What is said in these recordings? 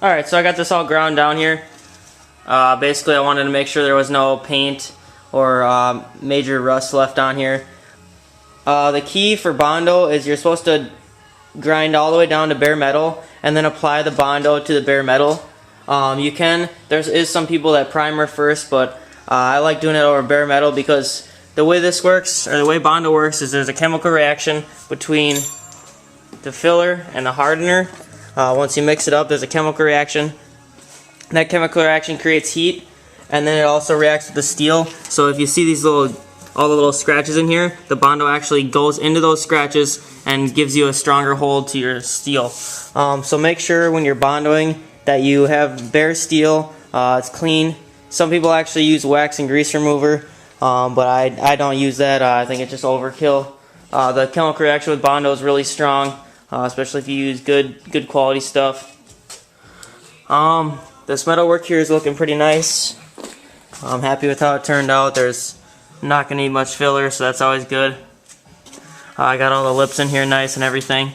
Alright, so I got this all ground down here. Basically I wanted to make sure there was no paint or major rust left on here. The key for Bondo is you're supposed to grind all the way down to bare metal and then apply the Bondo to the bare metal. There is some people that primer first, but I like doing it over bare metal because the way this works, or the way Bondo works, is there's a chemical reaction between the filler and the hardener. Once you mix it up, there's a chemical reaction. That chemical reaction creates heat, and then it also reacts with the steel. So if you see these all the little scratches in here, the Bondo actually goes into those scratches and gives you a stronger hold to your steel. So make sure when you're Bondoing that you have bare steel, it's clean. Some people actually use wax and grease remover, but I don't use that. I think it's just overkill. The chemical reaction with Bondo is really strong, especially if you use good quality stuff. This metal work here is looking pretty nice. I'm happy with how it turned out. There's not going to need much filler, so that's always good. I got all the lips in here nice and everything.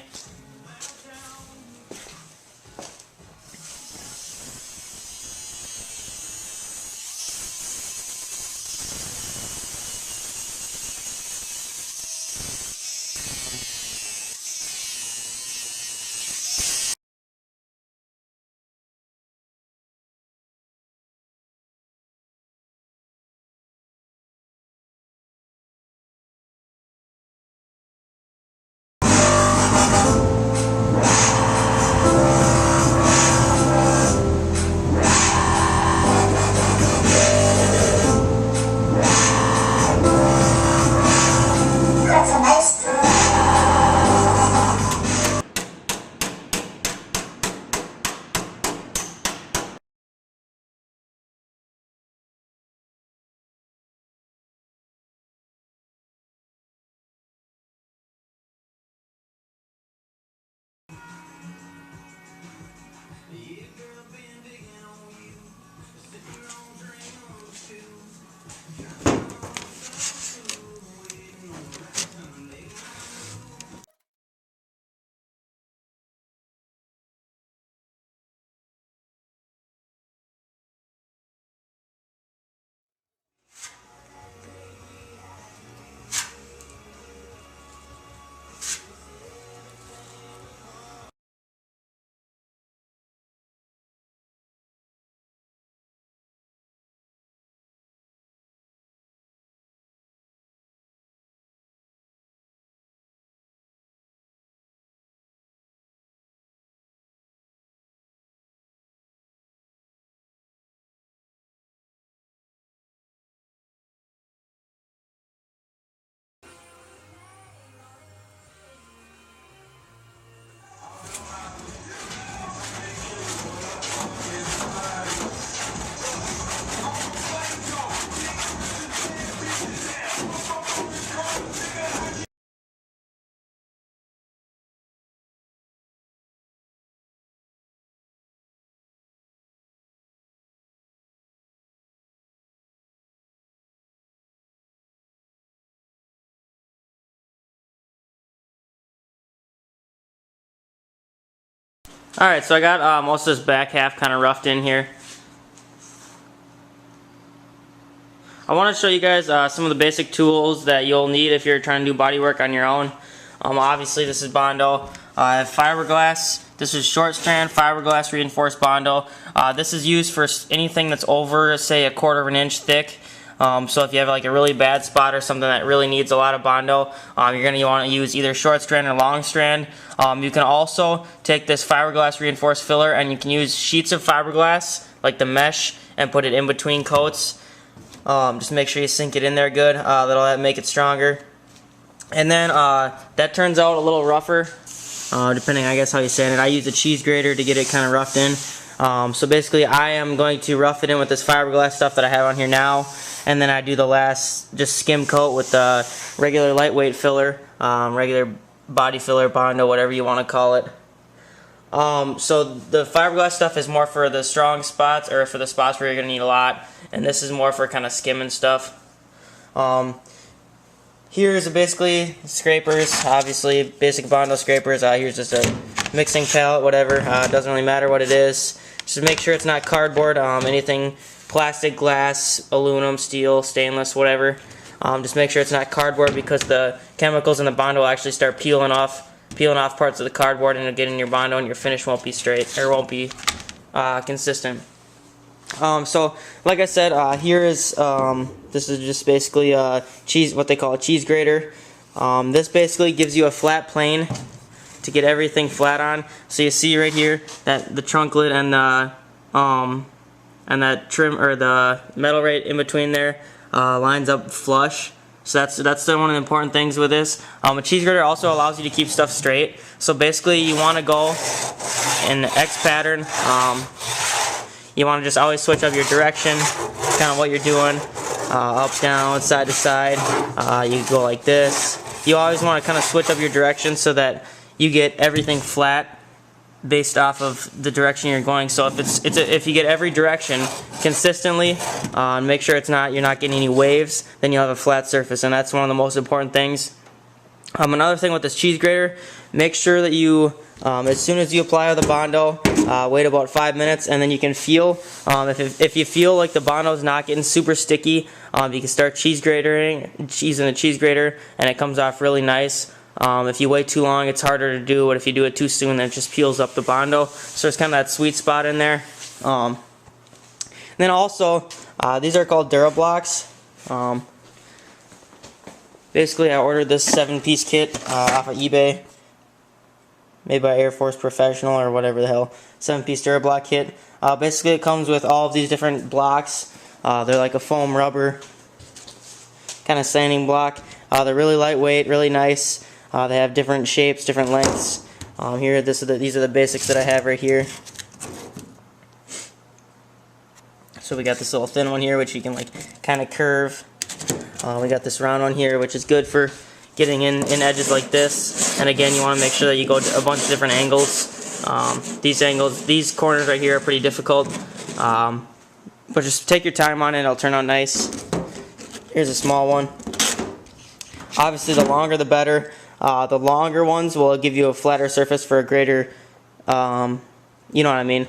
Alright, so I got most of this back half kind of roughed in here. I want to show you guys some of the basic tools that you'll need if you're trying to do body work on your own. Obviously this is Bondo. I have fiberglass. This is short strand fiberglass reinforced Bondo. This is used for anything that's over, say, 1/4 of an inch thick. So if you have like a really bad spot or something that really needs a lot of Bondo, you're going to want to use either short strand or long strand. You can also take this fiberglass reinforced filler and you can use sheets of fiberglass, like the mesh, and put it in between coats. Just make sure you sink it in there good. That'll make it stronger. And then that turns out a little rougher, depending, I guess, how you sand it. I use a cheese grater to get it kind of roughed in. So basically I am going to rough it in with this fiberglass stuff that I have on here now, and then I do the last just skim coat with the regular lightweight filler, regular body filler, Bondo, whatever you want to call it. So the fiberglass stuff is more for the strong spots, or for the spots where you're going to need a lot, and this is more for kind of skimming stuff. Here's basically scrapers, obviously basic Bondo scrapers. Here's just a mixing palette, whatever. It doesn't really matter what it is. Just make sure it's not cardboard, anything plastic, glass, aluminum, steel, stainless, whatever. Just make sure it's not cardboard, because the chemicals in the Bondo will actually start peeling off parts of the cardboard, and it'll get in your Bondo, and your finish won't be straight, or won't be consistent. So like I said, here is this is just basically a cheese, what they call a cheese grater. This basically gives you a flat plane to get everything flat on. So you see right here that the trunk lid and the that trim, or the metal right in between there, lines up flush. So that's one of the important things with this. A cheese grater also allows you to keep stuff straight. So basically you want to go in the X pattern. You want to just always switch up your direction, kind of what you're doing, up, down, side to side. You go like this. You always want to kind of switch up your direction so that you get everything flat based off of the direction you're going. So if you get every direction consistently, make sure you're not getting any waves, then you'll have a flat surface, and that's one of the most important things. Another thing with this cheese grater, make sure that you, as soon as you apply the Bondo, wait about 5 minutes, and then you can feel, if you feel like the Bondo is not getting super sticky, you can start cheese in the cheese grater, and it comes off really nice. If you wait too long, it's harder to do, but if you do it too soon, then it just peels up the Bondo. So there's kind of that sweet spot in there. Then also, these are called Durablocks. Basically, I ordered this 7-piece kit off of eBay, made by Air Force Professional or whatever the hell. 7-piece Durablock kit. Basically, it comes with all of these different blocks. They're like a foam rubber kind of sanding block. They're really lightweight, really nice. They have different shapes, different lengths. These are the basics that I have right here. So we got this little thin one here, which you can like kind of curve. We got this round one here, which is good for getting in edges like this. And again, you want to make sure that you go to a bunch of different angles. These corners right here are pretty difficult. But just take your time on it, it'll turn out nice. Here's a small one. Obviously, the longer the better. The longer ones will give you a flatter surface for a greater, you know what I mean.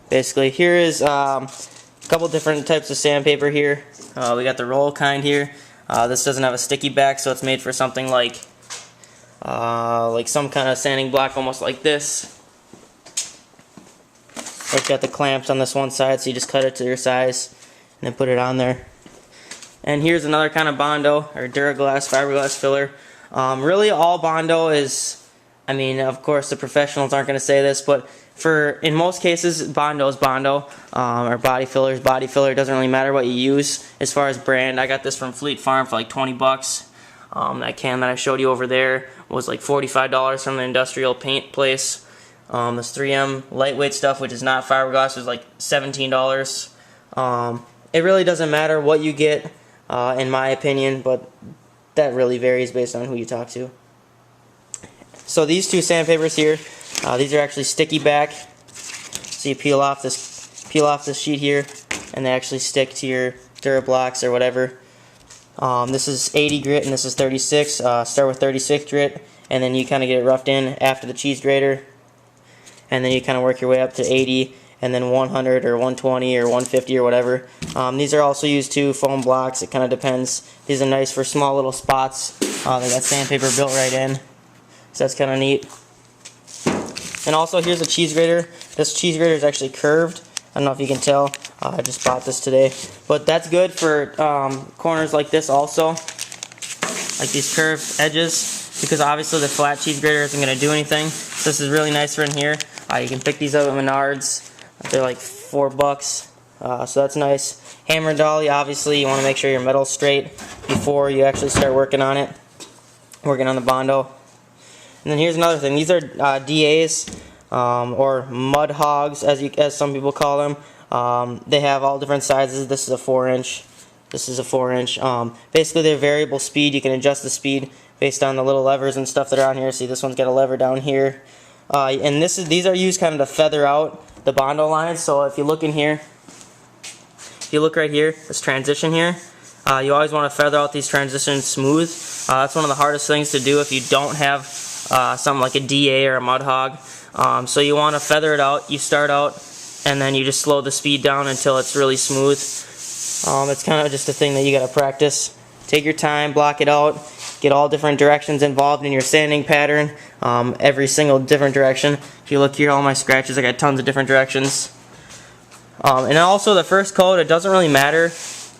Basically, here is a couple different types of sandpaper here. We got the roll kind here. This doesn't have a sticky back, so it's made for something like some kind of sanding block, almost like this. It's got the clamps on this one side, so you just cut it to your size and then put it on there. And here's another kind of Bondo, or Duraglass fiberglass filler. Really, all Bondo is, I mean, of course the professionals aren't going to say this, but in most cases, Bondo is Bondo, or body filler is body filler. It doesn't really matter what you use as far as brand. I got this from Fleet Farm for like 20 bucks. That can that I showed you over there was like $45 from the industrial paint place. This 3M lightweight stuff, which is not fiberglass, is like $17. It really doesn't matter what you get, in my opinion, but that really varies based on who you talk to. So these two sandpapers here, these are actually sticky back. So you peel off this sheet here, and they actually stick to your Durablocks or whatever. This is 80 grit and this is 36. Start with 36 grit, and then you kind of get it roughed in after the cheese grater, and then you kind of work your way up to 80, and then 100 or 120 or 150 or whatever. These are also used to foam blocks. It kind of depends. These are nice for small little spots. They got sandpaper built right in, so that's kind of neat. And also, here's a cheese grater. This cheese grater is actually curved. I don't know if you can tell. I just bought this today, but that's good for corners like this also, like these curved edges, because obviously the flat cheese grater isn't going to do anything. So this is really nice for in here. You can pick these up at Menards. They're like $4, so that's nice. Hammer and dolly, obviously you want to make sure your metal's straight before you actually start working on it, working on the Bondo. And then here's another thing. These are DAs, or mud hogs, as some people call them. They have all different sizes. This is a 4-inch. This is a 4-inch. Basically, they're variable speed. You can adjust the speed based on the little levers and stuff that are on here. See, this one's got a lever down here. And these are used kind of to feather out the Bondo lines. So if you look in here, if you look right here, this transition here, you always want to feather out these transitions smooth. That's one of the hardest things to do if you don't have something like a DA or a mud hog. So you want to feather it out. You start out, and then you just slow the speed down until it's really smooth. It's kind of just a thing that you got to practice. Take your time, block it out, get all different directions involved in your sanding pattern, every single different direction. If you look here, all my scratches, I got tons of different directions. And also the first coat, it doesn't really matter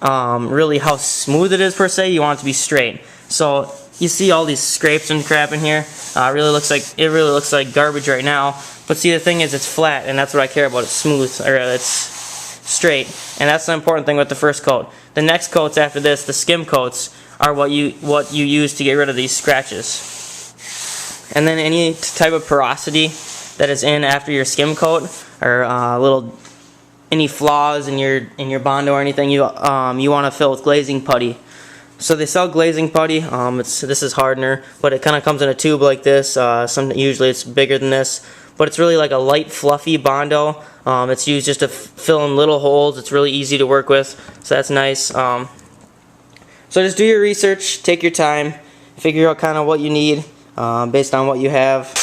really how smooth it is per se. You want it to be straight. So you see all these scrapes and crap in here. It really looks like garbage right now. But see, the thing is, it's flat, and that's what I care about. It's smooth, or it's straight, and that's the important thing with the first coat. The next coats after this, the skim coats, are what you use to get rid of these scratches. And then any type of porosity that is in after your skim coat, or any flaws in your Bondo or anything, you want to fill with glazing putty. So they sell glazing putty. This is hardener, but it kind of comes in a tube like this. Usually it's bigger than this, but it's really like a light, fluffy Bondo. It's used just to fill in little holes. It's really easy to work with, so that's nice. So just do your research, take your time, figure out kind of what you need based on what you have.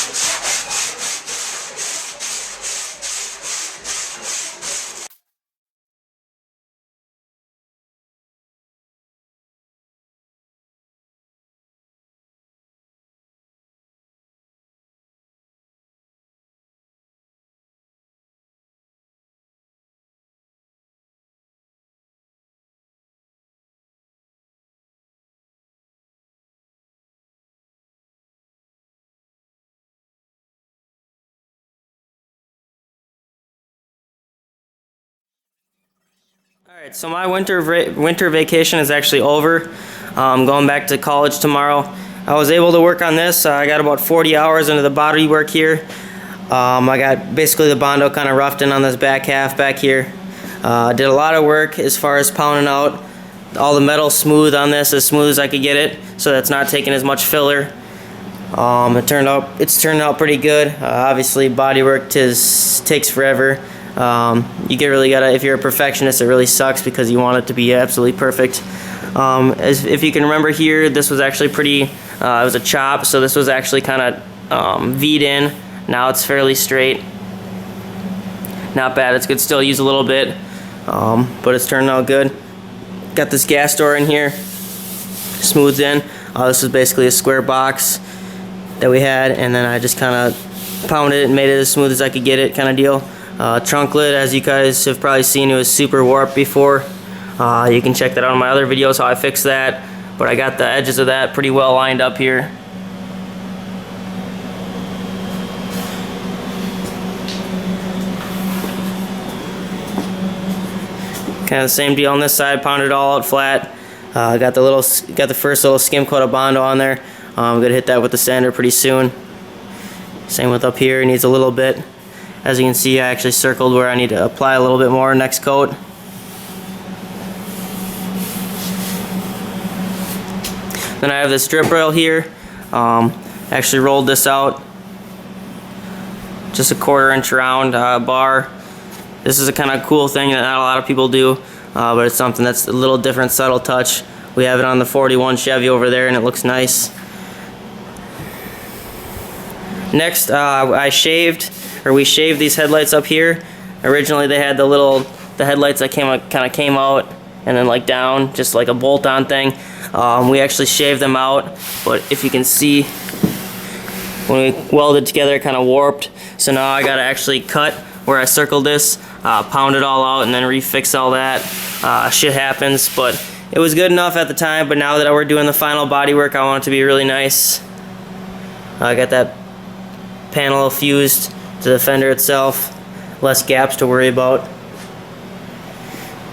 Alright, so my winter vacation is actually over. I'm going back to college tomorrow. I was able to work on this. I got about 40 hours into the body work here. I got basically the Bondo kind of roughed in on this back half back here. Did a lot of work as far as pounding out all the metal smooth on this, as smooth as I could get it, so that's not taking as much filler. It's turned out pretty good. Obviously, body work takes forever. If you're a perfectionist, it really sucks because you want it to be absolutely perfect. If you can remember here, this was actually it was a chop, so this was actually kind of V'd in. Now it's fairly straight. Not bad. It's good still use a little bit, but it's turned out good. Got this gas door in here, smoothed in. This is basically a square box that we had, and then I just kind of pounded it and made it as smooth as I could get it, kind of deal. Trunk lid, as you guys have probably seen, it was super warped before. You can check that out in my other videos how I fixed that, but I got the edges of that pretty well lined up here. Kind of the same deal on this side, pounded it all out flat. Got the first little skim coat of Bondo on there. I'm gonna hit that with the sander pretty soon. Same with up here, it needs a little bit. As you can see, I actually circled where I need to apply a little bit more next coat. Then I have this drip rail here. Actually rolled this out, just a 1/4 inch round bar. This is a kind of cool thing that not a lot of people do, but it's something that's a little different, subtle touch. We have it on the 41 Chevy over there, and it looks nice. Next, we shaved these headlights up here. Originally, they had the headlights that kind of came out and then like down, just like a bolt-on thing. We actually shaved them out, but if you can see, when we welded together, it kind of warped. So now I gotta actually cut where I circled this, pound it all out, and then refix all that. Shit happens, but it was good enough at the time. But now that we're doing the final body work, I want it to be really nice. I got that panel fused to the fender itself, less gaps to worry about.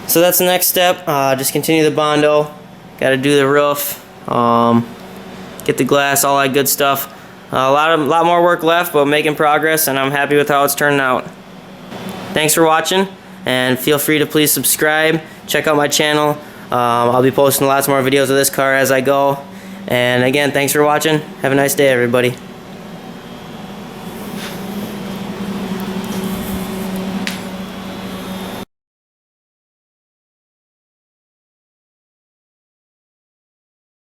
So that's the next step. Just continue the Bondo. Got to do the roof, get the glass, all that good stuff. A lot more work left, but making progress, and I'm happy with how it's turning out. Thanks for watching, and feel free to please subscribe. Check out my channel. I'll be posting lots more videos of this car as I go. And again, thanks for watching. Have a nice day, everybody.